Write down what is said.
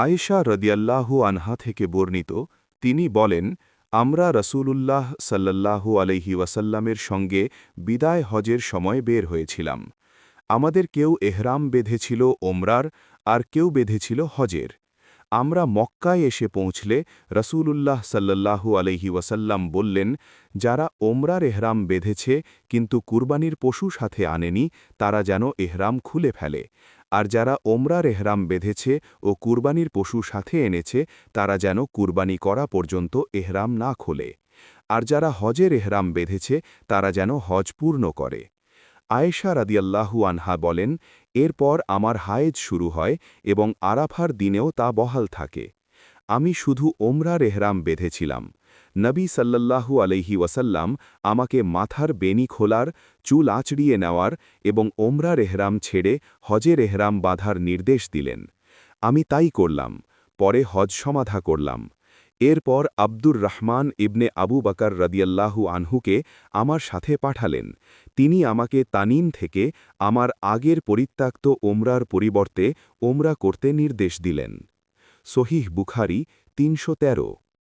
আয়েশা রদিয়াল্লাহু আনহা থেকে বর্ণিত, তিনি বলেন, আমরা রসূলুল্লাহ সাল্লাল্লাহু আলাইহি ওয়াসাল্লামের সঙ্গে বিদায় হজের সময় বের হয়েছিলাম। আমাদের কেউ এহরাম বেঁধেছিল ওমরার, আর কেউ বেঁধেছিল হজের। আমরা মক্কায় এসে পৌঁছলে রসূলুল্লাহ সাল্লাল্লাহু আলাইহি ওয়াসাল্লাম বললেন, যারা ওমরার এহরাম বেঁধেছে কিন্তু কুরবানির পশু সাথে আনেনি, তারা যেন এহরাম খুলে ফেলে, আর যারা ওমরার এহরাম বেঁধেছে ও কুরবানির পশু সাথে এনেছে, তারা যেন কুরবানি করা পর্যন্ত এহরাম না খোলে, আর যারা হজের এহরাম বেঁধেছে তারা যেন হজ পূর্ণ করে। আয়েশা রাদিয়াল্লাহু আনহা বলেন, এরপর আমার হায়েজ শুরু হয় এবং আরাফার দিনেও তা বহাল থাকে। আমি শুধু ওমরার এহরাম বেঁধেছিলাম। নবী সাল্লাল্লাহু আলাইহি ওয়াসাল্লাম আমাকে মাথার বেনি খোলার, চুল আঁচড়িয়ে নেওয়ার এবং ওমরার এহরাম ছেড়ে হজের এহরাম বাঁধার নির্দেশ দিলেন। আমি তাই করলাম। পরে হজ সমাধা করলাম। এরপর আব্দুর রহমান ইবনে আবু বকর রাদিয়াল্লাহু আনহুকে আমার সাথে পাঠালেন। তিনি আমাকে তানিম থেকে আমার আগের পরিত্যক্ত ওমরার পরিবর্তে ওমরা করতে নির্দেশ দিলেন। সহিহ বুখারী ৩১৩।